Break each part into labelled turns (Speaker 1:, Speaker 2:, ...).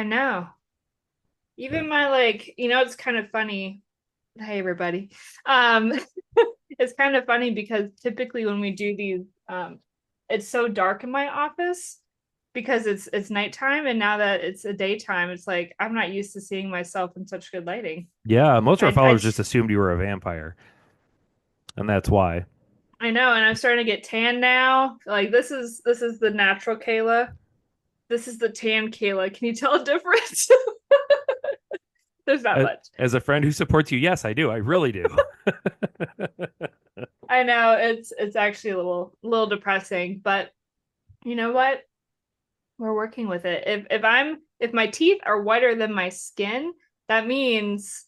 Speaker 1: I know.
Speaker 2: Yeah.
Speaker 1: Even my like, it's kind of funny. Hey everybody. Um it's kind of funny because typically when we do these, it's so dark in my office because it's nighttime, and now that it's a daytime, it's like I'm not used to seeing myself in such good lighting.
Speaker 2: Yeah, most of our
Speaker 1: I
Speaker 2: followers just assumed you were a vampire, and that's why.
Speaker 1: I know, and I'm starting to get tan now. Like this is the natural Kayla. This is the tan Kayla. Can you tell a difference? There's not much.
Speaker 2: As a friend who supports you, yes, I do. I really do.
Speaker 1: I know it's actually a little depressing, but you know what? We're working with it. If my teeth are whiter than my skin, that means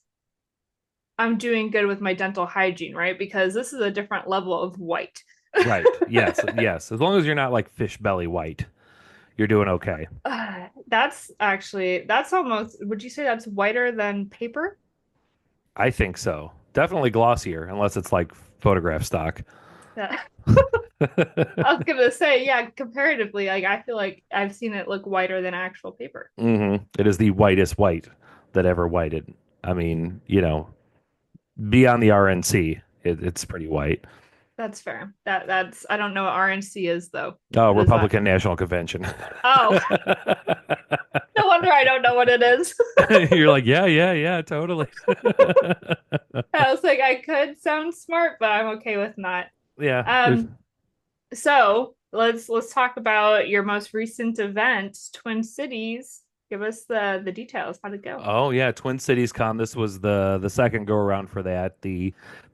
Speaker 1: I'm doing good with my dental hygiene, right? Because this is a different level of white.
Speaker 2: Right. Yes. Yes. As long as you're not like fish belly white, you're doing okay.
Speaker 1: That's almost, would you say that's whiter than paper?
Speaker 2: I think so. Definitely glossier, unless it's like photograph stock.
Speaker 1: Yeah. I was gonna say, yeah, comparatively, like I feel like I've seen it look whiter than actual paper.
Speaker 2: It is the whitest white that ever whited. I mean, beyond the RNC, it's pretty white.
Speaker 1: That's fair. That's I don't know what RNC is though.
Speaker 2: Oh,
Speaker 1: What is that?
Speaker 2: Republican National Convention.
Speaker 1: Oh, no wonder I don't know what it is.
Speaker 2: You're like, yeah, yeah, yeah, totally.
Speaker 1: I was like, I could sound smart, but I'm okay with not.
Speaker 2: Yeah, there's.
Speaker 1: Um, so let's talk about your most recent event, Twin Cities. Give us the details. How'd it go?
Speaker 2: Oh yeah, Twin Cities Con. This was the second go around for that. The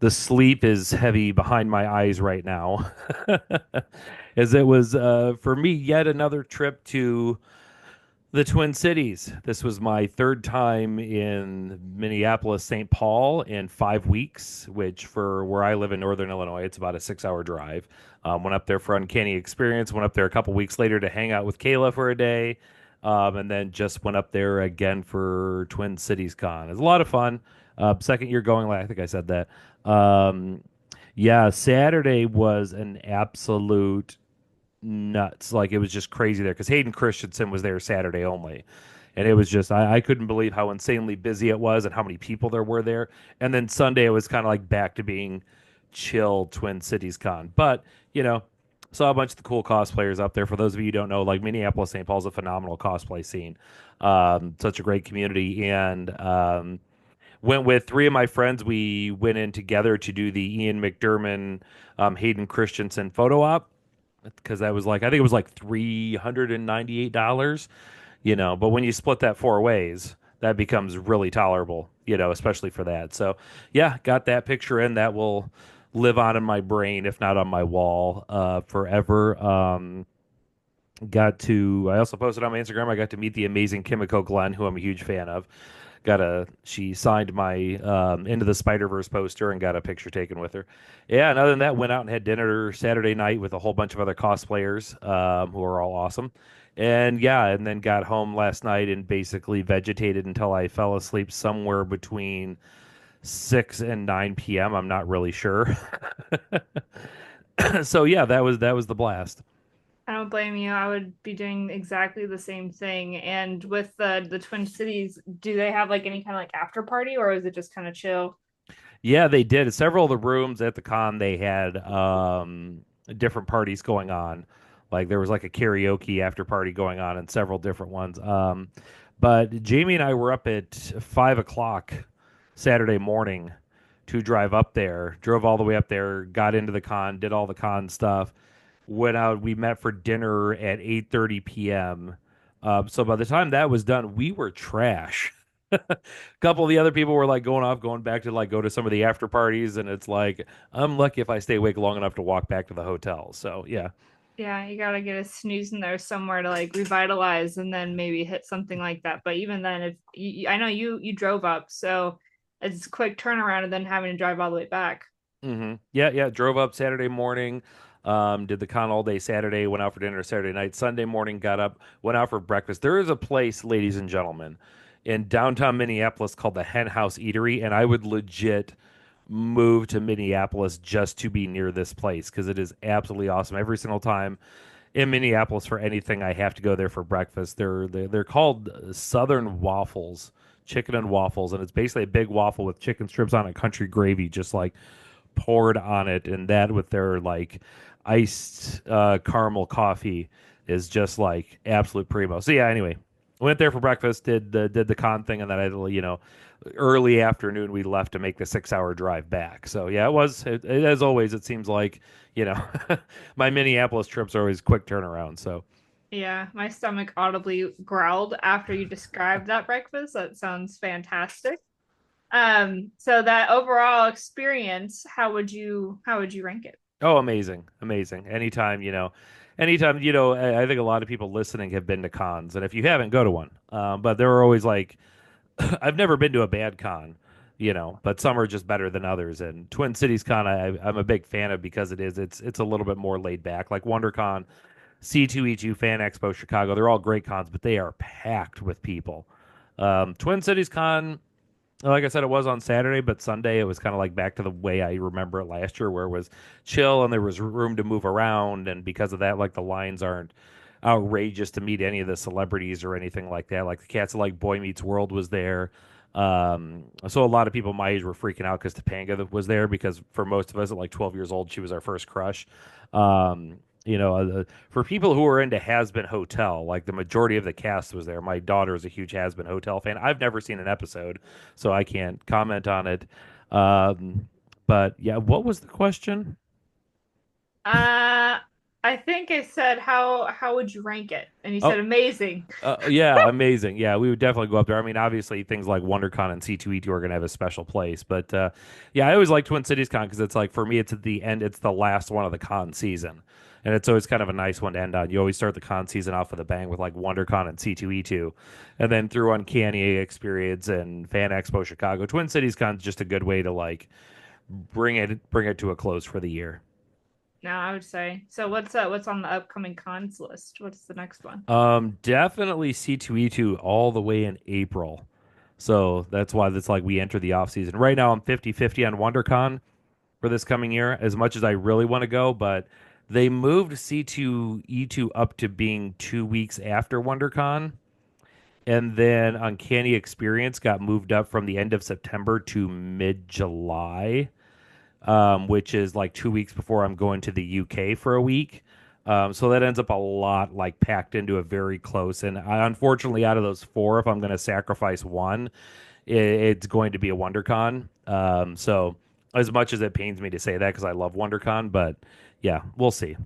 Speaker 2: sleep is heavy behind my eyes right now, as it was for me yet another trip to the Twin Cities. This was my third time in Minneapolis, St. Paul in 5 weeks, which for where I live in Northern Illinois, it's about a 6 hour drive. Went up there for Uncanny Experience, went up there a couple weeks later to hang out with Kayla for a day, and then just went up there again for Twin Cities Con. It was a lot of fun. Second year going, like I think I said that. Um, yeah, Saturday was an absolute nuts. Like it was just crazy there because Hayden Christensen was there Saturday only. And it was just, I couldn't believe how insanely busy it was and how many people there were there. And then Sunday, it was kind of like back to being chill Twin Cities Con. But, you know, saw a bunch of the cool cosplayers up there. For those of you who don't know, like Minneapolis, St. Paul's a phenomenal cosplay scene. Such a great community. And went with three of my friends. We went in together to do the Ian McDermott, Hayden Christensen photo op because that was like I think it was like $398, but when you split that four ways, that becomes really tolerable, especially for that. So yeah, got that picture in that will live on in my brain, if not on my wall, forever. I also posted on my Instagram, I got to meet the amazing Kimiko Glenn, who I'm a huge fan of. She signed my Into the Spider Verse poster and got a picture taken with her. Yeah, and other than that, went out and had dinner Saturday night with a whole bunch of other cosplayers who are all awesome. And yeah, and then got home last night and basically vegetated until I fell asleep somewhere between 6 and 9 p.m. I'm not really sure. So yeah, that was the blast.
Speaker 1: I don't blame you. I would be doing exactly the same thing. And with the Twin Cities, do they have like any kind of like after party, or is it just kind of chill?
Speaker 2: Yeah, they did. Several of the rooms at the con they had different parties going on. Like there was like a karaoke after party going on in several different ones. But Jamie and I were up at 5 o'clock Saturday morning to drive up there. Drove all the way up there, got into the con, did all the con stuff. Went out. We met for dinner at 8:30 p.m. So by the time that was done, we were trash. A couple of the other people were like going off, going back to like go to some of the after parties, and it's like I'm lucky if I stay awake long enough to walk back to the hotel. So yeah.
Speaker 1: Yeah, you gotta get a snooze in there somewhere to like revitalize and then maybe hit something like that. But even then, if I know you drove up, so it's a quick turnaround and then having to drive all the way back.
Speaker 2: Yeah, yeah. Drove up Saturday morning, did the con all day Saturday, went out for dinner Saturday night. Sunday morning, got up, went out for breakfast. There is a place, ladies and gentlemen, in downtown Minneapolis called the Hen House Eatery, and I would legit move to Minneapolis just to be near this place because it is absolutely awesome every single time. in Minneapolis for anything, I have to go there for breakfast. They're called Southern waffles, chicken and waffles, and it's basically a big waffle with chicken strips on it, country gravy, just like poured on it, and that with their like iced caramel coffee is just like absolute primo. So yeah, anyway, went there for breakfast, did the con thing, and then early afternoon we left to make the 6 hour drive back. So yeah, as always. It seems like you know my Minneapolis trips are always quick turnaround. So
Speaker 1: Yeah, my stomach audibly growled after you described that breakfast. That sounds fantastic. So that overall experience, how would you rank it?
Speaker 2: oh, amazing, amazing. Anytime I think a lot of people listening have been to cons, and if you haven't, go to one. But there are always like I've never been to a bad con, but some are just better than others. And Twin Cities Con, I'm a big fan of because it's a little bit more laid back. Like WonderCon, C2E2, Fan Expo, Chicago, they're all great cons, but they are packed with people. Twin Cities Con, like I said, it was on Saturday, but Sunday it was kind of like back to the way I remember it last year, where it was chill and there was room to move around, and because of that, like the lines aren't outrageous to meet any of the celebrities or anything like that. Like the cats of like Boy Meets World was there. So a lot of people my age were freaking out because Topanga was there because for most of us at like 12 years old, she was our first crush. Um, for people who are into Has Been Hotel, like the majority of the cast was there. My daughter is a huge Has Been Hotel fan. I've never seen an episode, so I can't comment on it. Um, but yeah, what was the question?
Speaker 1: Uh, I think I said how would you rank it? And you said
Speaker 2: Oh,
Speaker 1: amazing.
Speaker 2: yeah, amazing. Yeah, we would definitely go up there. I mean, obviously, things like WonderCon and C2E2 are going to have a special place. But yeah, I always like Twin Cities Con because it's like, for me, it's at the end, it's the last one of the con season. And it's always kind of a nice one to end on. You always start the con season off with a bang with like WonderCon and C2E2. And then through Uncanny Experience and Fan Expo Chicago. Twin Cities Con is just a good way to like bring it to a close for the year.
Speaker 1: No, I would say. So what's on the upcoming cons list? What's the next one?
Speaker 2: Definitely C2E2 all the way in April. So that's why that's like we enter the off season. Right now I'm 50-50 on WonderCon for this coming year, as much as I really want to go, but they moved C2E2 up to being 2 weeks after WonderCon. And then Uncanny Experience got moved up from the end of September to mid July, which is like 2 weeks before I'm going to the UK for a week. So that ends up a lot like packed into a very close. And unfortunately, out of those four, if I'm going to sacrifice one, it's going to be a WonderCon. So as much as it pains me to say that because I love WonderCon, but yeah, we'll see.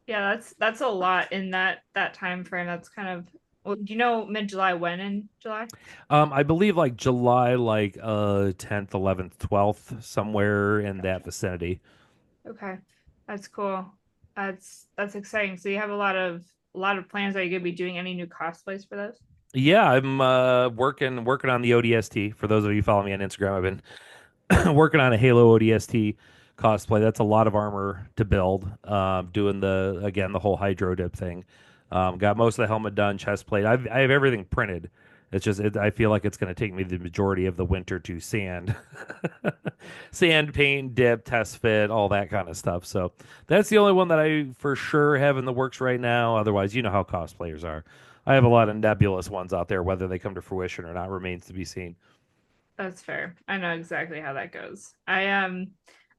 Speaker 1: Yeah, that's a lot in that time frame. That's kind of well, do you know mid-July when in July?
Speaker 2: I believe like July, like 10th, 11th, 12th, somewhere in that
Speaker 1: Gotcha.
Speaker 2: vicinity.
Speaker 1: Okay. That's cool. That's exciting. So you have a lot of plans. Are you gonna be doing any new cosplays for those?
Speaker 2: Yeah, I'm working on the ODST. For those of you following me on Instagram, I've been working on a Halo ODST cosplay. That's a lot of armor to build. Doing the whole hydro dip thing. Got most of the helmet done, chest plate. I have everything printed. It's just I feel like it's going to take me the majority of the winter to sand, sand, paint, dip, test fit, all that kind of stuff. So that's the only one that I for sure have in the works right now. Otherwise, you know how cosplayers are. I have a lot of nebulous ones out there. Whether they come to fruition or not remains to be seen.
Speaker 1: That's fair. I know exactly how that goes. I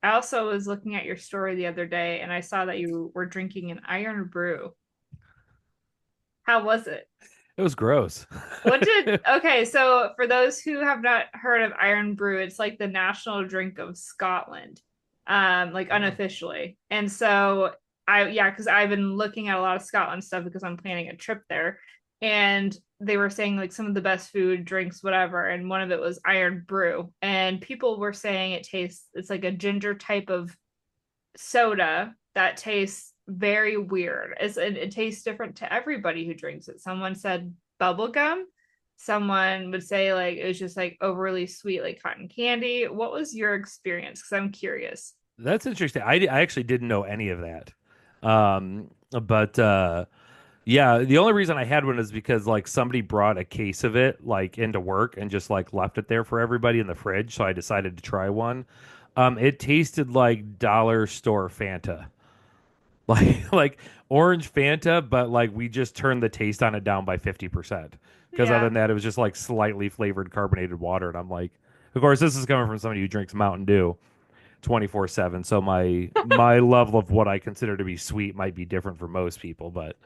Speaker 1: also was looking at your story the other day and I saw that you were drinking an iron brew. How was it?
Speaker 2: It was gross.
Speaker 1: Okay, so for those who have not heard of Iron Brew, it's like the national drink of Scotland, like
Speaker 2: Oh.
Speaker 1: unofficially. And so yeah, because I've been looking at a lot of Scotland stuff because I'm planning a trip there. And they were saying like some of the best food, drinks, whatever. And one of it was Iron Brew. And people were saying it's like a ginger type of soda that tastes very weird. It tastes different to everybody who drinks it. Someone said bubblegum. Someone would say like it was just like overly sweet, like cotton candy. What was your experience? Because I'm curious.
Speaker 2: That's interesting. I actually didn't know any of that. But yeah, the only reason I had one is because like somebody brought a case of it like into work and just like left it there for everybody in the fridge, so I decided to try one. It tasted like dollar store Fanta. like orange Fanta, but like we just turned the taste on it down by 50%. Because other than
Speaker 1: Yeah,
Speaker 2: that, it was just like slightly flavored carbonated water. And I'm like, of course, this is coming from somebody who drinks Mountain Dew 24/7. So my level of what I consider to be sweet might be different for most people, but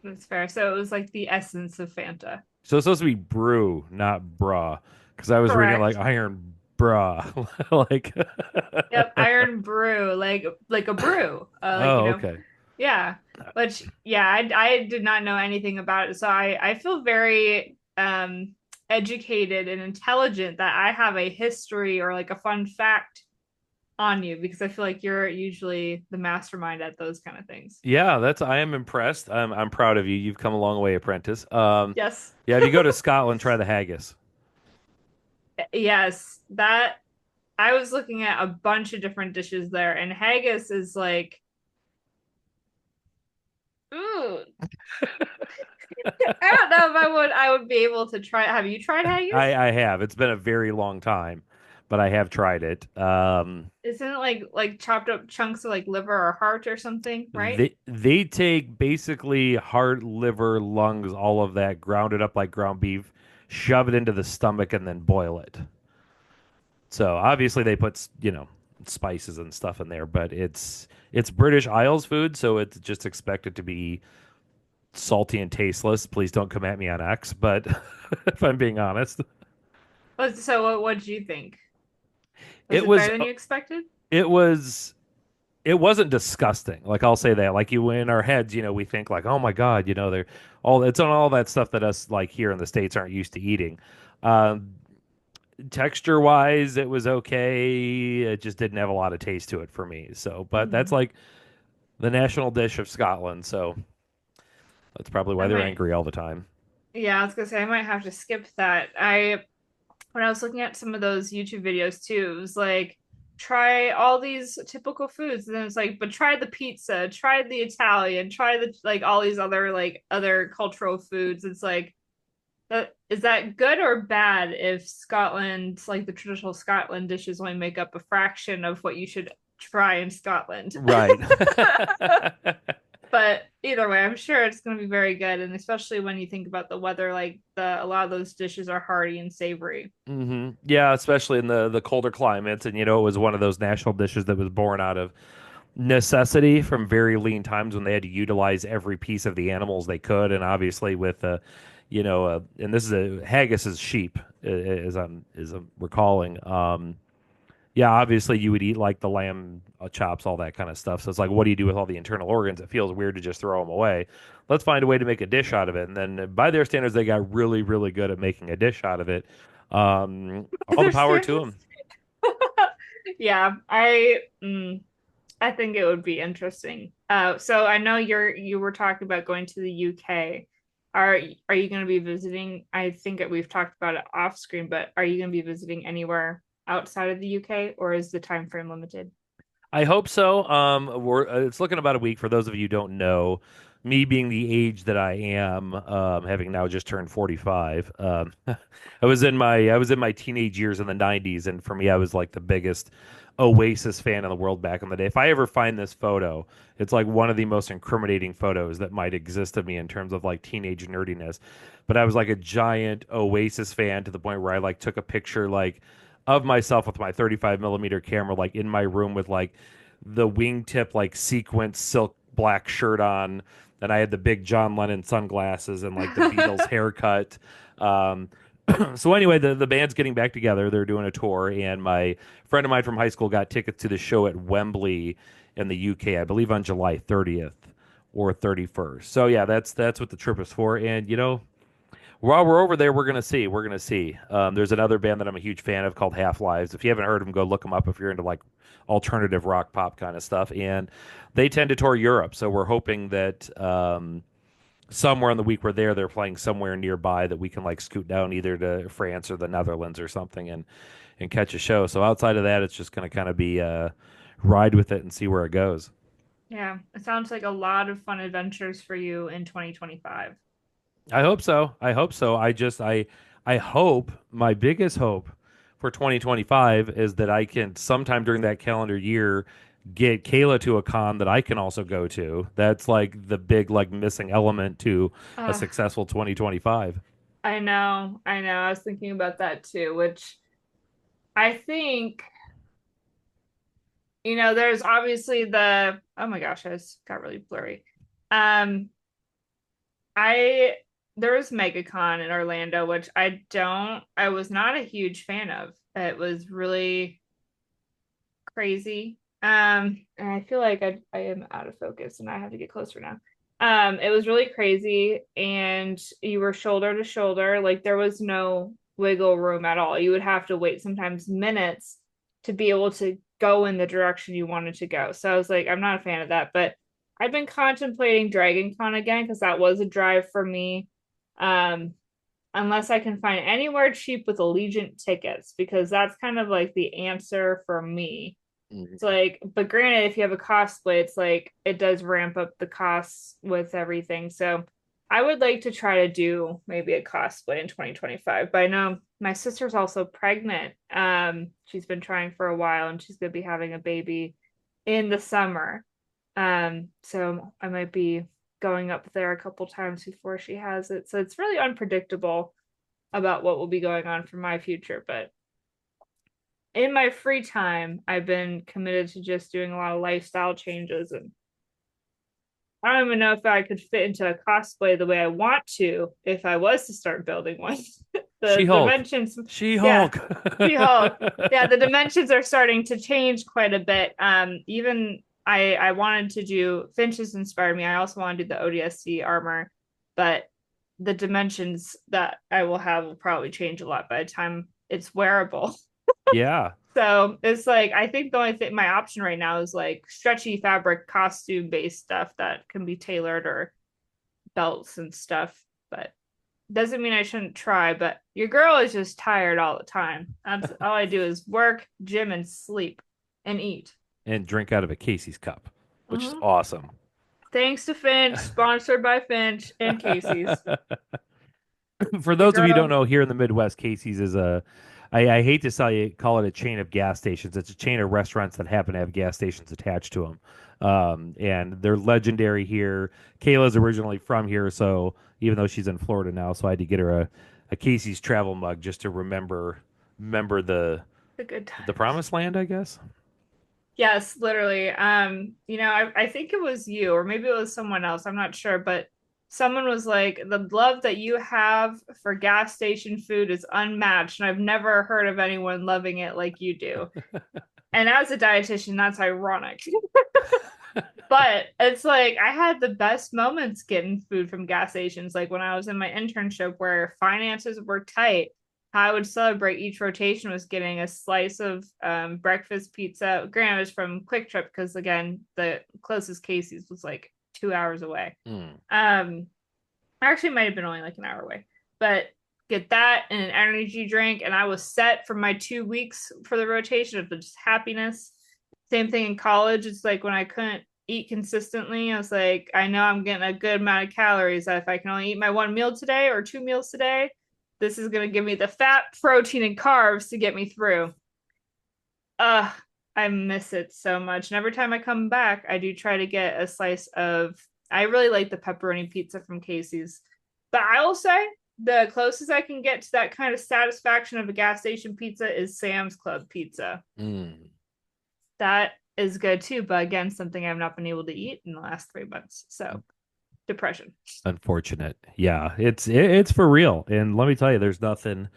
Speaker 1: that's fair. So it was like the essence of Fanta.
Speaker 2: so it's supposed to be brew, not bra. Because I was reading like
Speaker 1: Correct.
Speaker 2: iron bra. like
Speaker 1: Yep, iron brew, like a brew.
Speaker 2: oh, okay.
Speaker 1: Yeah. Which yeah, I did not know anything about it. So I feel very educated and intelligent that I have a history or like a fun fact on you because I feel like you're usually the mastermind at those kind of things.
Speaker 2: Yeah, that's I am impressed. I'm proud of you. You've come a long way, apprentice.
Speaker 1: Yes.
Speaker 2: Yeah, if you go to Scotland, try the haggis.
Speaker 1: Yes. That I was looking at a bunch of different dishes there, and haggis is like, ooh, I don't know if I would be able to try. Have you tried haggis?
Speaker 2: I have. It's been a very long time, but I have tried it.
Speaker 1: Isn't it like chopped up chunks of like liver or heart or something, right?
Speaker 2: They take basically heart, liver, lungs, all of that, ground it up like ground beef, shove it into the stomach, and then boil it. So obviously they put spices and stuff in there, but it's British Isles food, so it's just expected to be salty and tasteless. Please don't come at me on X, but if I'm being honest,
Speaker 1: So what did you think? Was
Speaker 2: it
Speaker 1: it
Speaker 2: was
Speaker 1: better than you expected?
Speaker 2: it was it wasn't disgusting. Like I'll say that. Like you in our heads, we think like, oh my God, they're all it's on all that stuff that us like here in the States aren't used to eating. Um, Texture wise, it was okay. It just didn't have a lot of taste to it for me. So, but that's
Speaker 1: Hmm.
Speaker 2: like the national dish of Scotland. So that's probably
Speaker 1: I
Speaker 2: why they're
Speaker 1: might,
Speaker 2: angry all the time.
Speaker 1: yeah, I was gonna say I might have to skip that. I when I was looking at some of those YouTube videos too, it was like try all these typical foods, and then it's like, but try the pizza, try the Italian, try the like all these other cultural foods. It's like is that good or bad if Scotland, like the traditional Scotland dishes, only make up a fraction of what you should try in Scotland?
Speaker 2: Right.
Speaker 1: But either way, I'm sure it's going to be very good, and especially when you think about the weather, like the a lot of those dishes are hearty and savory.
Speaker 2: Yeah, especially in the colder climates, and it was one of those national dishes that was born out of necessity from very lean times when they had to utilize every piece of the animals they could, and obviously with and this is a haggis is sheep, as I'm recalling. Yeah, obviously you would eat like the lamb chops, all that kind of stuff. So it's like, what do you do with all the internal organs? It feels weird to just throw them away. Let's find a way to make a dish out of it. And then by their standards, they got really, really good at making a dish out of it. All the
Speaker 1: Their
Speaker 2: power to
Speaker 1: standards.
Speaker 2: them.
Speaker 1: Yeah, I think it would be interesting. So I know you were talking about going to the UK. Are you going to be visiting? I think that we've talked about it off screen, but are you going to be visiting anywhere outside of the UK, or is the time frame limited?
Speaker 2: I hope so. It's looking about a week. For those of you who don't know, me being the age that I am, having now just turned 45, I was in my teenage years in the 90s, and for me, I was like the biggest Oasis fan in the world back in the day. If I ever find this photo, it's like one of the most incriminating photos that might exist of me in terms of like teenage nerdiness. But I was like a giant Oasis fan to the point where I like took a picture like of myself with my 35 millimeter camera, like in my room with like the wingtip, like sequence silk black shirt on. And I had the big John Lennon sunglasses and like the Beatles haircut. Um, so anyway, the band's getting back together. They're doing a tour, and my friend of mine from high school got tickets to the show at Wembley in the UK, I believe on July 30th or 31st. So yeah, that's what the trip is for. And while we're over there, we're gonna see. We're gonna see. There's another band that I'm a huge fan of called Half Lives. If you haven't heard them, go look them up if you're into like alternative rock pop kind of stuff. And they tend to tour Europe, so we're hoping that somewhere in the week we're there, they're playing somewhere nearby that we can like scoot down either to France or the Netherlands or something and catch a show. So outside of that, it's just gonna kind of be ride with it and see where it goes.
Speaker 1: Yeah, it sounds like a lot of fun adventures for you in 2025.
Speaker 2: I hope so. I hope so. I hope my biggest hope for 2025 is that I can sometime during that calendar year get Kayla to a con that I can also go to. That's like the big like missing element to a
Speaker 1: Uh,
Speaker 2: successful 2025.
Speaker 1: I know. I was thinking about that too, which I think, there's obviously oh my gosh, I just got really blurry. Um, I there was MegaCon in Orlando, which I was not a huge fan of. It was really crazy. And I feel like I am out of focus and I have to get closer now. It was really crazy and you were shoulder to shoulder, like there was no wiggle room at all. You would have to wait sometimes minutes to be able to go in the direction you wanted to go. So I was like, I'm not a fan of that, but I've been contemplating Dragon Con again because that was a drive for me. Um, unless I can find anywhere cheap with Allegiant tickets, because that's kind of like the answer for me. It's
Speaker 2: Mhm.
Speaker 1: like, but granted, if you have a cosplay, it's like it does ramp up the costs with everything. So I would like to try to do maybe a cosplay in 2025. But I know my sister's also pregnant. She's been trying for a while and she's gonna be having a baby in the summer. So I might be going up there a couple times before she has it. So it's really unpredictable about what will be going on for my future. But in my free time, I've been committed to just doing a lot of lifestyle changes. And I don't even know if I could fit into a cosplay the way I want to if I was to start building one. The
Speaker 2: She-Hulk.
Speaker 1: dimensions, yeah,
Speaker 2: She-Hulk.
Speaker 1: She-Hulk. Yeah, the dimensions are starting to change quite a bit. Even I wanted to do Finch's inspired me. I also want to do the ODST armor, but the dimensions that I will have will probably change a lot by the time it's wearable.
Speaker 2: Yeah.
Speaker 1: So it's like I think the only thing my option right now is like stretchy fabric costume based stuff that can be tailored or belts and stuff. But doesn't mean I shouldn't try. But your girl is just tired all the time. That's all I do is work, gym, and sleep and eat.
Speaker 2: And drink out of a Casey's cup, which is
Speaker 1: Mm-hmm.
Speaker 2: awesome.
Speaker 1: Thanks to Finch, sponsored by Finch and Casey's.
Speaker 2: For
Speaker 1: Your
Speaker 2: those of you who don't
Speaker 1: girl,
Speaker 2: know, here in the Midwest, Casey's is I hate to call it a chain of gas stations. It's a chain of restaurants that happen to have gas stations attached to them. And they're legendary here. Kayla's originally from here, so even though she's in Florida now, so I had to get her a Casey's travel mug just to remember
Speaker 1: the good
Speaker 2: the
Speaker 1: times.
Speaker 2: promised land, I guess.
Speaker 1: Yes, literally. I think it was you, or maybe it was someone else. I'm not sure, but someone was like, the love that you have for gas station food is unmatched, and I've never heard of anyone loving it like you do. And as a dietitian, that's ironic. But it's like I had the best moments getting food from gas stations, like when I was in my internship where finances were tight. How I would celebrate each rotation was getting a slice of breakfast pizza. Granted, it was from Quick Trip because again, the closest Casey's was like 2 hours away.
Speaker 2: Mm.
Speaker 1: Actually, it might have been only like an hour away, but get that and an energy drink, and I was set for my 2 weeks for the rotation of just happiness. Same thing in college. It's like when I couldn't eat consistently, I was like, I know I'm getting a good amount of calories. If I can only eat my one meal today or 2 meals today, this is going to give me the fat, protein, and carbs to get me through. Ugh, I miss it so much. And every time I come back, I do try to get a slice of. I really like the pepperoni pizza from Casey's, but I will say the closest I can get to that kind of satisfaction of a gas station pizza is Sam's Club pizza.
Speaker 2: Mm.
Speaker 1: That is good too, but again, something I've not been able to eat in the last 3 months. So depression.
Speaker 2: Unfortunate. Yeah, it's for real. And let me tell you, there's nothing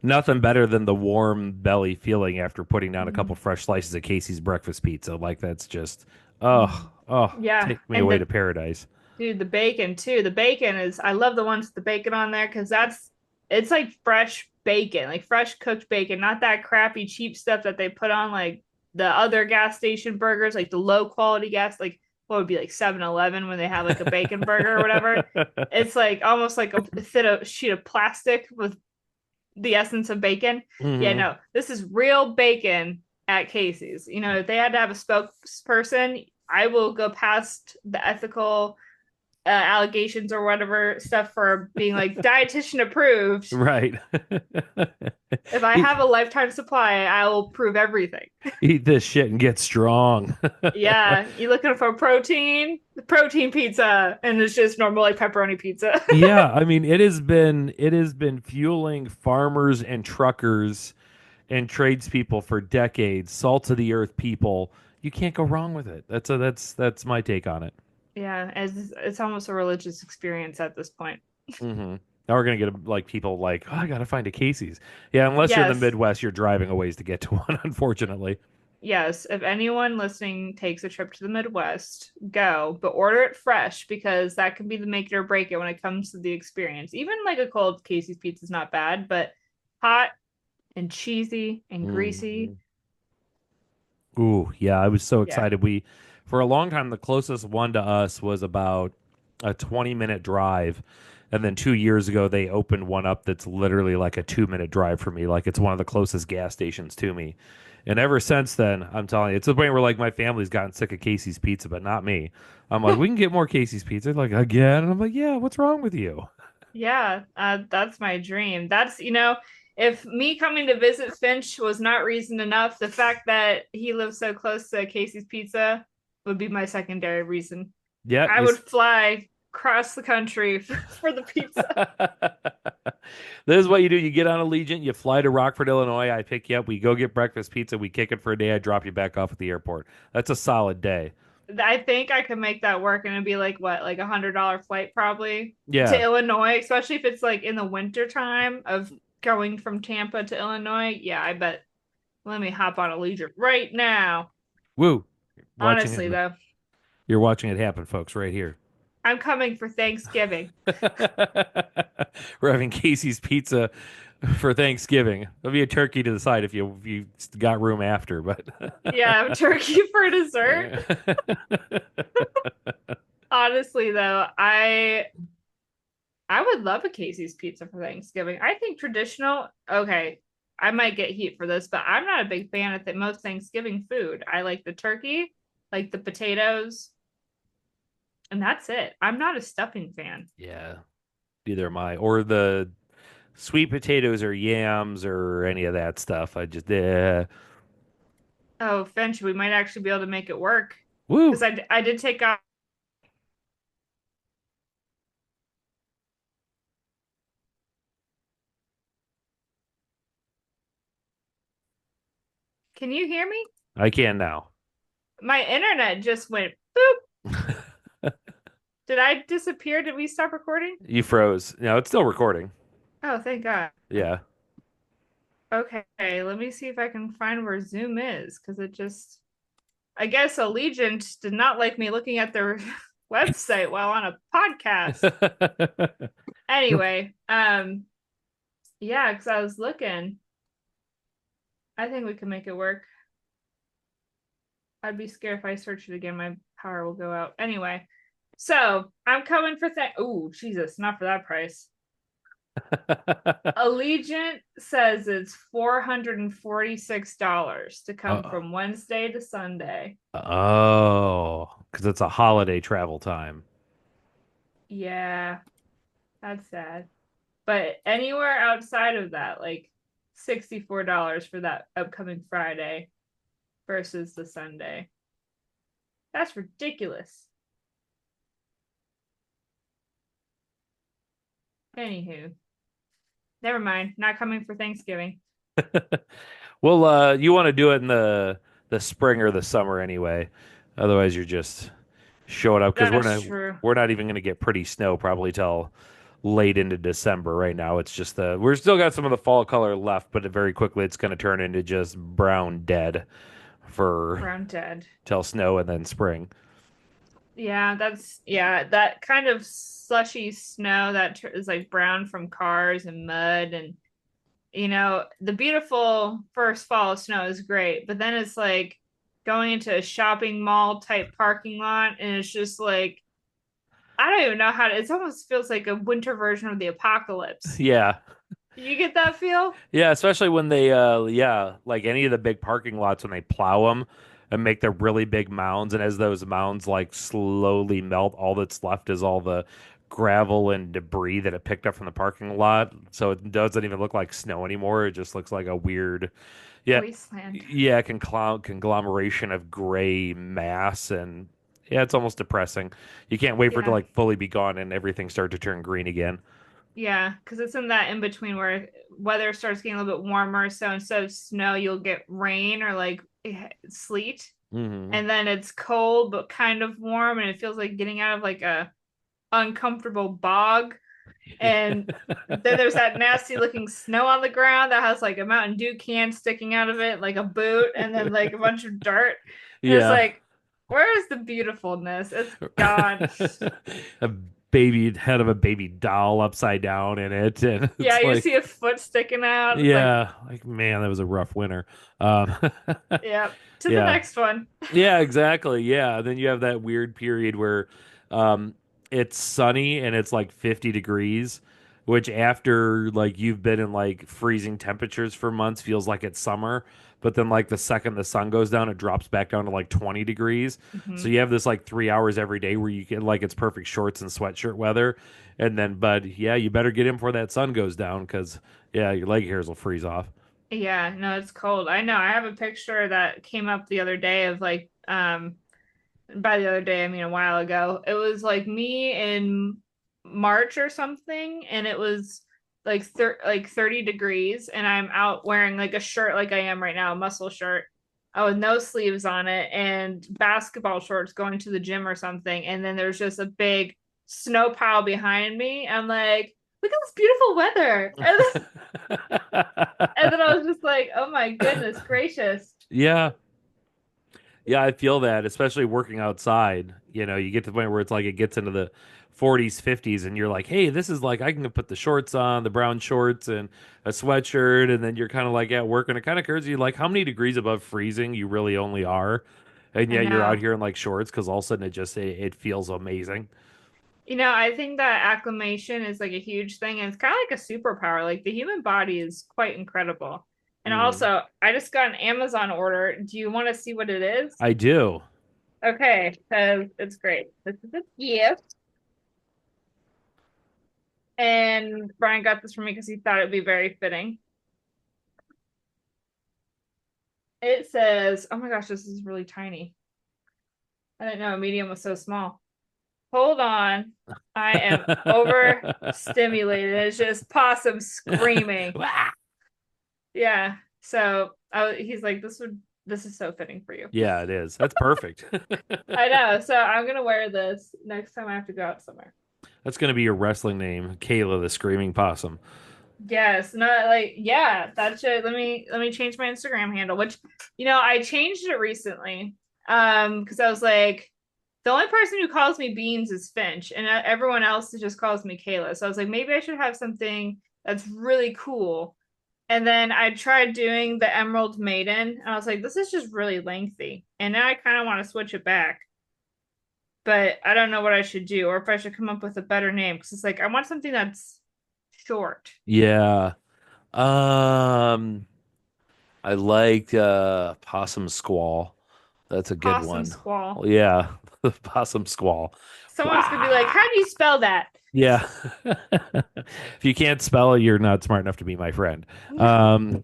Speaker 2: better than the warm belly feeling after putting down a couple
Speaker 1: Mm.
Speaker 2: fresh slices of Casey's breakfast pizza. Like that's just oh,
Speaker 1: Yeah,
Speaker 2: take me
Speaker 1: and
Speaker 2: away
Speaker 1: the
Speaker 2: to paradise.
Speaker 1: dude, the bacon too. The bacon is I love the ones with the bacon on there because it's like fresh bacon, like fresh cooked bacon, not that crappy cheap stuff that they put on like the other gas station burgers, like the low quality gas, like what would be like 7-Eleven when they have like a bacon burger or whatever. It's like almost like a thin sheet of plastic with the essence of bacon. Yeah,
Speaker 2: Hmm.
Speaker 1: no, this is real bacon at Casey's. If they had to have a spokesperson, I will go past the ethical allegations or whatever stuff for being like dietitian approved.
Speaker 2: Right.
Speaker 1: If I
Speaker 2: eat,
Speaker 1: have a lifetime supply, I will prove everything.
Speaker 2: eat this shit and get strong.
Speaker 1: Yeah, you looking for protein? Protein pizza, and it's just normal like pepperoni pizza.
Speaker 2: Yeah, I mean it has been fueling farmers and truckers and tradespeople for decades, salt of the earth people. You can't go wrong with it. That's my take on it.
Speaker 1: Yeah, it's almost a religious experience at this point.
Speaker 2: Hmm. Now we're gonna get like people like, oh, I gotta find a Casey's. Yeah, unless you're in the
Speaker 1: Yes,
Speaker 2: Midwest, you're driving a ways to get to one, unfortunately.
Speaker 1: yes. If anyone listening takes a trip to the Midwest, go, but order it fresh because that can be the make it or break it when it comes to the experience. Even like a cold Casey's pizza is not bad, but hot and cheesy and greasy.
Speaker 2: Hmm. Ooh, yeah, I was so
Speaker 1: Yeah.
Speaker 2: excited. For a long time, the closest one to us was about a 20-minute drive. And then 2 years ago, they opened one up that's literally like a 2-minute drive for me. Like it's one of the closest gas stations to me. And ever since then, I'm telling you, it's the point where like my family's gotten sick of Casey's Pizza, but not me. I'm like, we can get more Casey's Pizza. They're like, again? And I'm like, yeah, what's wrong with you?
Speaker 1: Yeah, that's my dream. If me coming to visit Finch was not reason enough, the fact that he lives so close to Casey's Pizza would be my secondary reason.
Speaker 2: Yeah,
Speaker 1: I would fly across the country for the pizza.
Speaker 2: this is what you do. You get on Allegiant, you fly to Rockford, Illinois. I pick you up. We go get breakfast pizza. We kick it for a day. I drop you back off at the airport. That's a solid day.
Speaker 1: I think I could make that work, and it'd be like what, like $100 flight probably to
Speaker 2: Yeah.
Speaker 1: Illinois, especially if it's like in the winter time of going from Tampa to Illinois. Yeah, I bet. Let me hop on Allegiant right now.
Speaker 2: Woo. Watching
Speaker 1: Honestly,
Speaker 2: it.
Speaker 1: though,
Speaker 2: You're watching it happen, folks, right here.
Speaker 1: I'm coming for Thanksgiving.
Speaker 2: We're having Casey's Pizza for Thanksgiving. There'll be a turkey to the side if you got room after, but
Speaker 1: Yeah, turkey for dessert. Honestly, though, I would love a Casey's pizza for Thanksgiving. I think traditional, okay, I might get heat for this, but I'm not a big fan of most Thanksgiving food. I like the turkey, like the potatoes, and that's it. I'm not a stuffing fan.
Speaker 2: yeah, neither am I. Or the sweet potatoes or yams or any of that stuff. I just
Speaker 1: Oh, Finch, we might actually be able to make it work because
Speaker 2: woo.
Speaker 1: I did take off. Can you hear me?
Speaker 2: I can now.
Speaker 1: My internet just went boop. Did I disappear? Did we stop recording?
Speaker 2: You froze. No, it's still recording.
Speaker 1: Oh, thank God.
Speaker 2: Yeah.
Speaker 1: Okay, let me see if I can find where Zoom is because I guess Allegiant did not like me looking at their website while on a podcast. Anyway, yeah, because I was looking. I think we can make it work. I'd be scared if I search it again, my power will go out. Anyway, so I'm coming for Oh, Jesus, not for that price. Allegiant says it's $446 to come
Speaker 2: Uh,
Speaker 1: from Wednesday to Sunday.
Speaker 2: oh, because it's a holiday travel time.
Speaker 1: Yeah, that's sad. But anywhere outside of that, like $64 for that upcoming Friday versus the Sunday. That's ridiculous. Anywho, never mind. Not coming for Thanksgiving.
Speaker 2: Well, you want to do it in the spring or the summer anyway. Otherwise, you're just showing up because
Speaker 1: That's true.
Speaker 2: we're not even going to get pretty snow probably till late into December. Right now, it's just we're still got some of the fall color left, but very quickly it's going to turn into just brown dead for
Speaker 1: Brown dead.
Speaker 2: till snow and then spring.
Speaker 1: Yeah, that kind of slushy snow that is like brown from cars and mud and the beautiful first fall snow is great, but then it's like going into a shopping mall type parking lot and it's just like I don't even know how to, it almost feels like a winter version of the apocalypse.
Speaker 2: Yeah.
Speaker 1: You get that feel?
Speaker 2: Yeah, especially when they like any of the big parking lots when they plow them, and make the really big mounds. And as those mounds like slowly melt, all that's left is all the gravel and debris that it picked up from the parking lot. So it doesn't even look like snow anymore. It just looks like a weird, yeah,
Speaker 1: Wasteland.
Speaker 2: yeah, conglomeration of gray mass. And yeah, it's almost depressing. You can't wait for it to
Speaker 1: Yeah.
Speaker 2: like fully be gone and everything start to turn green again.
Speaker 1: Yeah, because it's in that in between where weather starts getting a little bit warmer. So instead of snow, you'll get rain or like sleet.
Speaker 2: Hmm.
Speaker 1: And then it's cold but kind of warm, and it feels like getting out of like a uncomfortable bog. And then there's that nasty looking snow on the ground that has like a Mountain Dew can sticking out of it, like a boot, and then like a bunch of dirt. And it's
Speaker 2: Yeah.
Speaker 1: like, where is the beautifulness? It's gone.
Speaker 2: A baby head of a baby doll upside down in it, and
Speaker 1: Yeah,
Speaker 2: it's
Speaker 1: you
Speaker 2: like,
Speaker 1: see a foot sticking out. It's like,
Speaker 2: yeah, like man, that was a rough winter. Um,
Speaker 1: yeah, to the
Speaker 2: yeah,
Speaker 1: next one.
Speaker 2: yeah, exactly. Yeah. Then you have that weird period where um it's sunny and it's like 50 degrees, which after like you've been in like freezing temperatures for months feels like it's summer. But then like the second the sun goes down, it drops back down to like 20 degrees. So
Speaker 1: Mhm.
Speaker 2: you have this like 3 hours every day where you get like it's perfect shorts and sweatshirt weather. And then, but yeah, you better get in before that sun goes down because yeah, your leg hairs will freeze off.
Speaker 1: Yeah, no, it's cold. I know. I have a picture that came up the other day of like by the other day, I mean a while ago. It was like me in March or something, and it was like 30 degrees, and I'm out wearing like a shirt like I am right now, a muscle shirt. Oh, with no sleeves on it and basketball shorts going to the gym or something. And then there's just a big snow pile behind me. I'm like, look at this beautiful weather. And then I was just like, oh my goodness gracious.
Speaker 2: Yeah. Yeah, I feel that, especially working outside. You know, you get to the point where it's like it gets into the 40s, 50s, and you're like, hey, this is like I can put the shorts on, the brown shorts, and a sweatshirt, and then you're kind of like at work, and it kind of occurs to you like how many degrees above freezing you really only are, and
Speaker 1: I
Speaker 2: yet you're out
Speaker 1: know.
Speaker 2: here in like shorts because all of a sudden it feels amazing.
Speaker 1: I think that acclimation is like a huge thing, and it's kind of like a superpower. Like the human body is quite incredible. And
Speaker 2: Hmm.
Speaker 1: also, I just got an Amazon order. Do you want to see what it is?
Speaker 2: I do.
Speaker 1: Okay, because it's great. This is a gift, and Brian got this for me because he thought it would be very fitting. It says, "Oh my gosh, this is really tiny. I didn't know a medium was so small." Hold on, I am overstimulated. It's just possum screaming. Yeah. So he's like, this is so fitting for you.
Speaker 2: Yeah, it is. That's perfect.
Speaker 1: I know. So I'm gonna wear this next time I have to go out somewhere.
Speaker 2: That's going to be your wrestling name, Kayla the Screaming Possum.
Speaker 1: Yes, not like yeah, that should let me change my Instagram handle, which I changed it recently. Because I was like, the only person who calls me Beans is Finch, and everyone else just calls me Kayla. So I was like, maybe I should have something that's really cool. And then I tried doing the Emerald Maiden, and I was like, this is just really lengthy. And now I kind of want to switch it back, but I don't know what I should do or if I should come up with a better name because it's like I want something that's short.
Speaker 2: Yeah. Um, I like Possum Squall. That's a good
Speaker 1: Possum
Speaker 2: one.
Speaker 1: Squall.
Speaker 2: Well, yeah, the Possum Squall.
Speaker 1: Someone's gonna be like,
Speaker 2: Wah!
Speaker 1: how do you spell that?
Speaker 2: Yeah. If you can't spell it, you're not smart enough to be my friend. Um,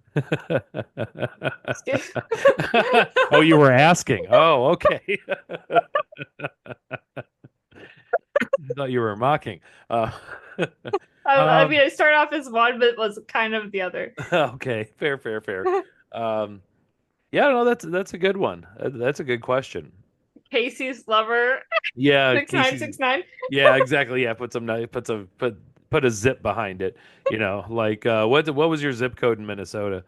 Speaker 2: oh, you were asking. Oh, okay. I thought you were mocking. Uh,
Speaker 1: I
Speaker 2: um,
Speaker 1: mean, I started off as one, but it was kind of the other.
Speaker 2: okay, fair, fair, fair. Um, yeah, no, that's a good one. That's a good question.
Speaker 1: Casey's lover
Speaker 2: Yeah,
Speaker 1: 6969
Speaker 2: Casey's. Yeah, exactly. Yeah, put a zip behind it. You know, like what was your zip code in Minnesota?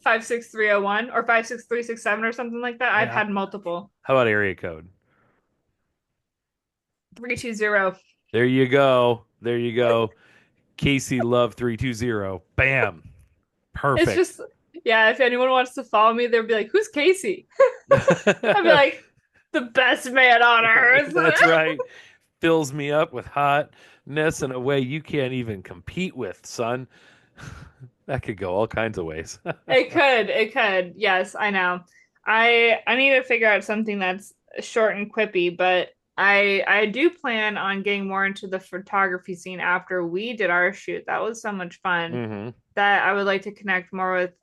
Speaker 1: 56301 or 56367 or something like that. I've
Speaker 2: Yeah.
Speaker 1: had multiple.
Speaker 2: How about area code?
Speaker 1: 320.
Speaker 2: There you go. There you go. Casey Love 320. Bam.
Speaker 1: It's
Speaker 2: Perfect.
Speaker 1: just yeah, if anyone wants to follow me, they'll be like, who's Casey? I'd be like, the best man on earth.
Speaker 2: That's right. Fills me up with hotness in a way you can't even compete with, son. That could go all kinds of ways.
Speaker 1: It could. Yes, I know. I need to figure out something that's short and quippy, but I do plan on getting more into the photography scene after we did our shoot. That was so much fun
Speaker 2: Hmm.
Speaker 1: that I would like to connect more with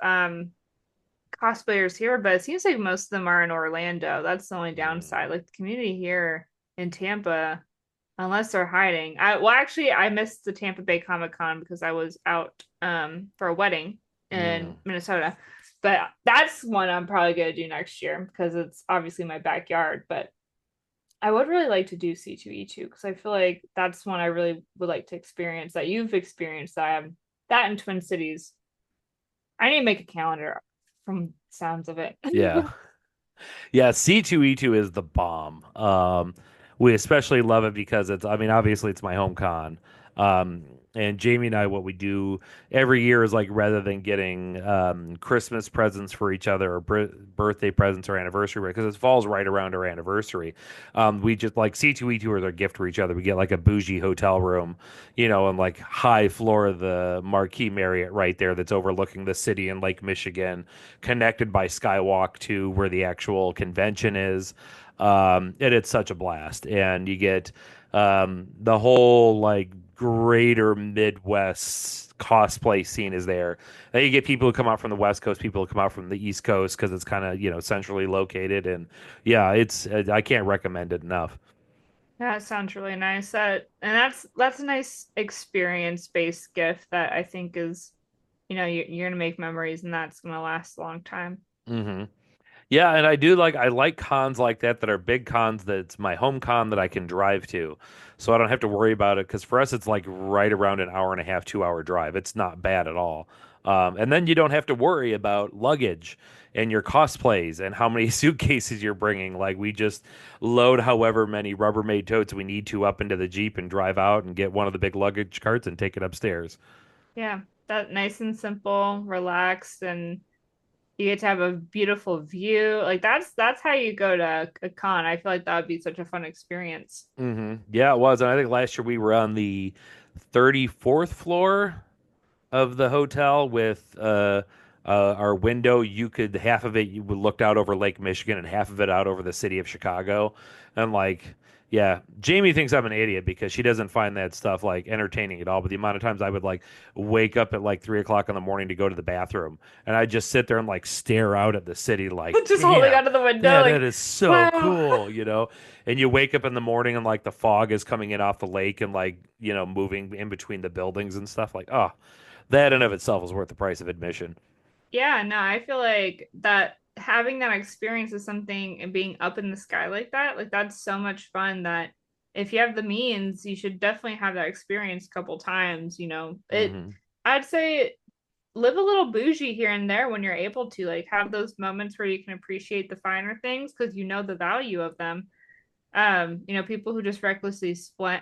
Speaker 1: cosplayers here, but it seems like most of them are in Orlando. That's the only downside. Like the community here in Tampa, unless they're hiding. Actually I missed the Tampa Bay Comic Con because I was out for a wedding in
Speaker 2: Mm.
Speaker 1: Minnesota. But that's one I'm probably gonna do next year because it's obviously my backyard. But I would really like to do C2E2 because I feel like that's one I really would like to experience that you've experienced that I have that in Twin Cities. I need to make a calendar from sounds of it.
Speaker 2: Yeah. Yeah, C2E2 is the bomb. We especially love it because it's, I mean, obviously it's my home con. Um, and Jamie and I, what we do every year is like rather than getting Christmas presents for each other or birthday presents or anniversary, because it falls right around our anniversary, we just like C2E2 is our gift for each other. We get like a bougie hotel room, and like high floor of the Marquis Marriott right there that's overlooking the city in Lake Michigan, connected by skywalk to where the actual convention is. And it's such a blast. And you get the whole like greater Midwest cosplay scene is there. Then you get people who come out from the West Coast, people who come out from the East Coast because it's kind of, centrally located. And yeah, I can't recommend it enough.
Speaker 1: That sounds really nice. That's a nice experience-based gift that I think is, you're gonna make memories and that's gonna last a long time.
Speaker 2: Hmm. Yeah, and I like cons like that are big cons that's my home con that I can drive to. So I don't have to worry about it because for us it's like right around an hour and a half, 2 hour drive. It's not bad at all. And then you don't have to worry about luggage and your cosplays and how many suitcases you're bringing. Like we just load however many Rubbermaid totes we need to up into the Jeep and drive out and get one of the big luggage carts and take it upstairs.
Speaker 1: Yeah, that nice and simple, relaxed, and you get to have a beautiful view. Like that's how you go to a con. I feel like that would be such a fun experience.
Speaker 2: Yeah, it was. And I think last year we were on the 34th floor of the hotel with our window. You could half of it you looked out over Lake Michigan and half of it out over the city of Chicago. And like, yeah, Jamie thinks I'm an idiot because she doesn't find that stuff like entertaining at all. But the amount of times I would like wake up at like 3 o'clock in the morning to go to the bathroom, and I just sit there and like stare out at the city, like,
Speaker 1: Just holding
Speaker 2: damn.
Speaker 1: onto the window,
Speaker 2: That
Speaker 1: like,
Speaker 2: is so
Speaker 1: wow.
Speaker 2: cool. And you wake up in the morning and like the fog is coming in off the lake and like, moving in between the buildings and stuff like, oh, that in of itself is worth the price of admission.
Speaker 1: Yeah, no, I feel like that having that experience is something and being up in the sky like that's so much fun that if you have the means, you should definitely have that experience a couple times,
Speaker 2: Hmm.
Speaker 1: I'd say live a little bougie here and there when you're able to, like have those moments where you can appreciate the finer things because you know the value of them. People who just recklessly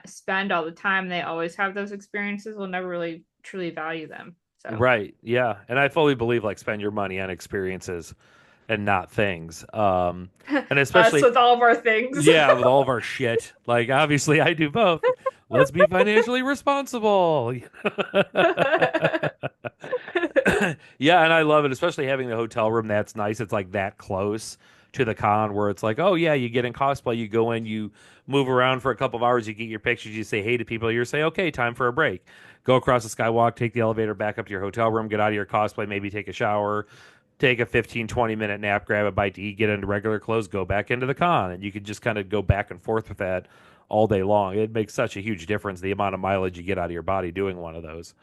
Speaker 1: spend all the time, they always have those experiences, will never really truly value them. So
Speaker 2: Right. Yeah. And I fully believe like spend your money on experiences and not things. And
Speaker 1: us
Speaker 2: especially,
Speaker 1: with all of our things.
Speaker 2: yeah, with all of our shit. Like obviously I do both. Let's be financially responsible. Yeah, and I love it, especially having the hotel room. That's nice. It's like that close to the con where it's like, oh yeah, you get in cosplay, you go in, you move around for a couple of hours, you get your pictures, you say hey to people, you say, okay, time for a break. Go across the skywalk, take the elevator back up to your hotel room, get out of your cosplay, maybe take a shower, take a 15, 20 minute nap, grab a bite to eat, get into regular clothes, go back into the con. And you can just kind of go back and forth with that all day long. It makes such a huge difference the amount of mileage you get out of your body doing one of those.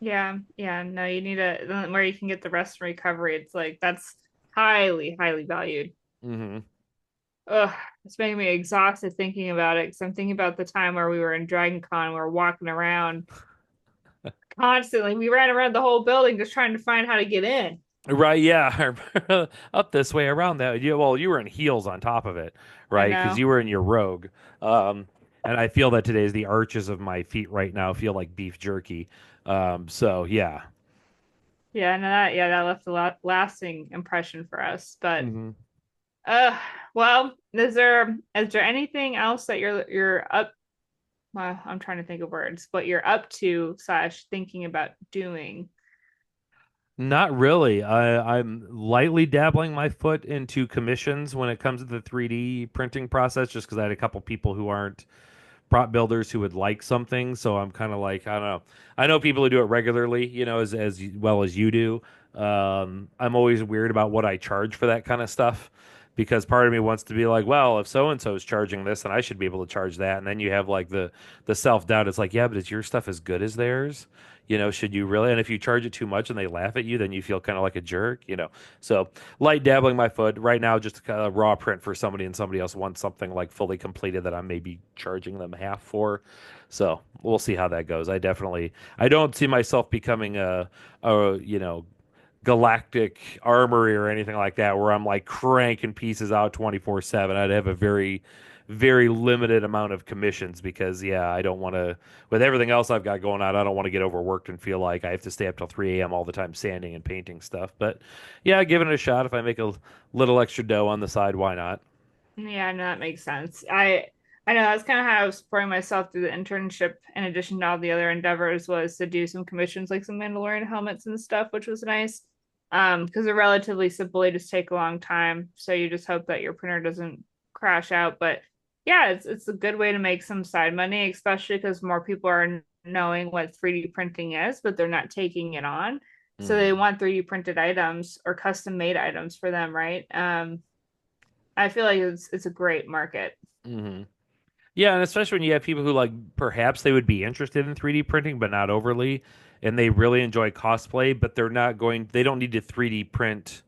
Speaker 1: Yeah, yeah, no, you need where you can get the rest and recovery. It's like that's highly, highly valued.
Speaker 2: Hmm.
Speaker 1: Ugh, it's making me exhausted thinking about it because I'm thinking about the time where we were in Dragon Con, we were walking around constantly. We ran around the whole building just trying to find how to get in.
Speaker 2: Right, yeah. Up this way, around that. Well, you were in heels on top of it,
Speaker 1: I
Speaker 2: right? Because
Speaker 1: know.
Speaker 2: you were in your rogue. Um, and I feel that today's the arches of my feet right now feel like beef jerky. So yeah.
Speaker 1: Yeah, no, that left a lot lasting impression for us. But
Speaker 2: Hmm.
Speaker 1: uh well, is there anything else that you're up well, I'm trying to think of words, what you're up to slash thinking about doing.
Speaker 2: Not really. I'm lightly dabbling my foot into commissions when it comes to the 3D printing process, just because I had a couple people who aren't prop builders who would like something. So I'm kind of like, I don't know. I know people who do it regularly, as well as you do. I'm always weird about what I charge for that kind of stuff because part of me wants to be like, well, if so and so is charging this, then I should be able to charge that. And then you have like the self doubt. It's like, yeah, but is your stuff as good as theirs? Should you really? And if you charge it too much and they laugh at you, then you feel kind of like a jerk. So light dabbling my foot right now, just a kind of raw print for somebody, and somebody else wants something like fully completed that I'm maybe charging them half for. So we'll see how that goes. I don't see myself becoming a galactic armory or anything like that where I'm like cranking pieces out 24/7. I'd have a very, very limited amount of commissions because, yeah, I don't want to, with everything else I've got going on, I don't want to get overworked and feel like I have to stay up till 3 a.m. all the time sanding and painting stuff. But yeah, giving it a shot. If I make a little extra dough on the side, why not?
Speaker 1: Yeah, no, that makes sense. I know that's kind of how I was supporting myself through the internship in addition to all the other endeavors was to do some commissions like some Mandalorian helmets and stuff, which was nice. Because they're relatively simple, they just take a long time. So you just hope that your printer doesn't crash out. But yeah, it's a good way to make some side money, especially because more people are knowing what 3D printing is, but they're not taking it on. So they
Speaker 2: Mm-hmm.
Speaker 1: want 3D printed items or custom made items for them, right? I feel like it's a great market.
Speaker 2: Mm-hmm. Yeah, and especially when you have people who like perhaps they would be interested in 3D printing, but not overly, and they really enjoy cosplay, but they don't need to 3D print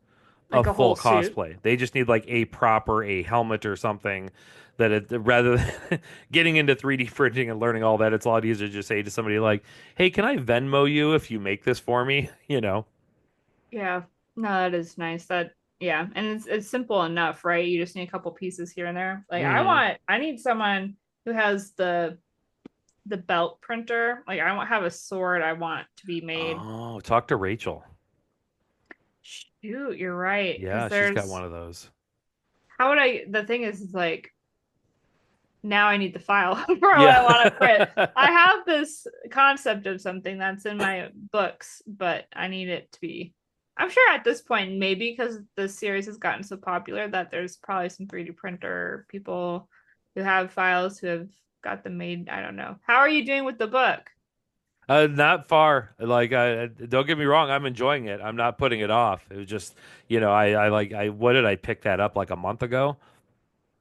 Speaker 2: a
Speaker 1: Like a
Speaker 2: full
Speaker 1: whole suit.
Speaker 2: cosplay. They just need like a helmet or something rather than getting into 3D printing and learning all that, it's a lot easier to just say to somebody like, "Hey, can I Venmo you if you make this for me?" You know.
Speaker 1: Yeah. No, that is nice. That yeah, and it's simple enough, right? You just need a couple pieces here and there. Like
Speaker 2: Hmm.
Speaker 1: I need someone who has the belt printer. Like I won't have a sword I want to be made.
Speaker 2: Oh, talk to Rachel.
Speaker 1: Shoot, you're right. Because
Speaker 2: Yeah, she's got
Speaker 1: there's
Speaker 2: one of those.
Speaker 1: how would I the thing is like now I need the file for what
Speaker 2: Yeah.
Speaker 1: I want to print. I have this concept of something that's in my books, but I need it to be. I'm sure at this point, maybe because the series has gotten so popular that there's probably some 3D printer people who have files who have got them made. I don't know. How are you doing with the book?
Speaker 2: Not far. Like, don't get me wrong, I'm enjoying it. I'm not putting it off. It was just, what did I pick that up like a month ago?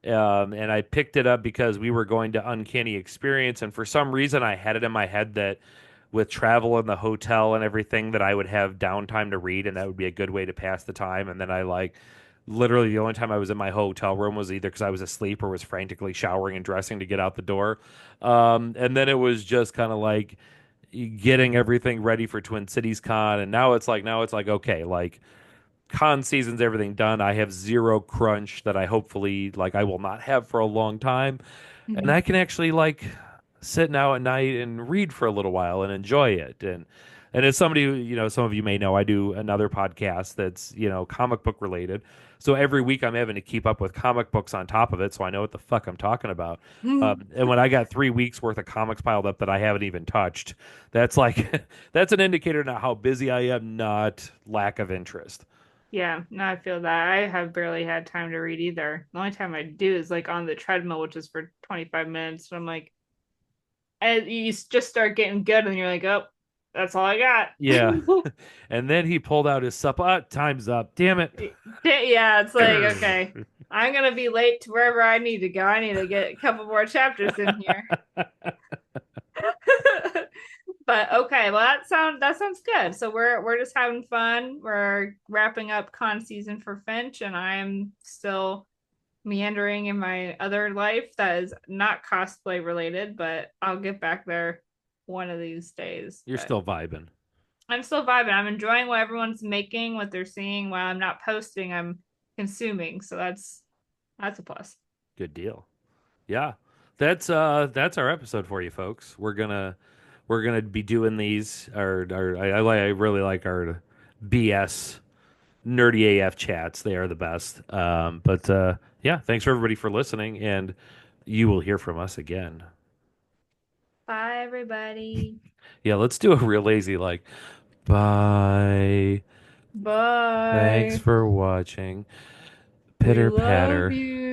Speaker 2: And I picked it up because we were going to Uncanny Experience, and for some reason, I had it in my head that with travel in the hotel and everything, that I would have downtime to read, and that would be a good way to pass the time. And then I like literally the only time I was in my hotel room was either because I was asleep or was frantically showering and dressing to get out the door. And then it was just kind of like getting everything ready for Twin Cities Con, and now it's like okay, like con season's everything done. I have zero crunch that I hopefully like I will not have for a long time, and
Speaker 1: Mhm.
Speaker 2: I can actually like sit now at night and read for a little while and enjoy it. And as somebody who, some of you may know, I do another podcast that's, comic book related. So every week I'm having to keep up with comic books on top of it, so I know what the fuck I'm talking about. And when I got 3 weeks worth of comics piled up that I haven't even touched, that's like that's an indicator now how busy I am, not lack of interest.
Speaker 1: Yeah, no, I feel that. I have barely had time to read either. The only time I do is like on the treadmill, which is for 25 minutes. And I'm like, and you just start getting good, and you're like, oh, that's all I got.
Speaker 2: Yeah. And then he pulled out his sup. Time's up. Damn it.
Speaker 1: Yeah, it's like, okay, I'm gonna be late to wherever I need to go. I need to get a couple more chapters in here. But okay, well that sounds good. So we're just having fun. We're wrapping up con season for Finch, and I'm still meandering in my other life that is not cosplay related, but I'll get back there one of these days.
Speaker 2: You're
Speaker 1: But
Speaker 2: still vibing.
Speaker 1: I'm still vibing. I'm enjoying what everyone's making, what they're seeing. While I'm not posting, I'm consuming. So that's a plus.
Speaker 2: Good deal. Yeah. That's our episode for you folks. We're gonna be doing these I really like our BS nerdy AF chats. They are the best. But yeah, thanks for everybody for listening, and you will hear from us again.
Speaker 1: Bye, everybody.
Speaker 2: Yeah, let's do a real lazy like bye. Thanks
Speaker 1: Bye.
Speaker 2: for watching.
Speaker 1: We
Speaker 2: Pitter
Speaker 1: love
Speaker 2: patter.
Speaker 1: you.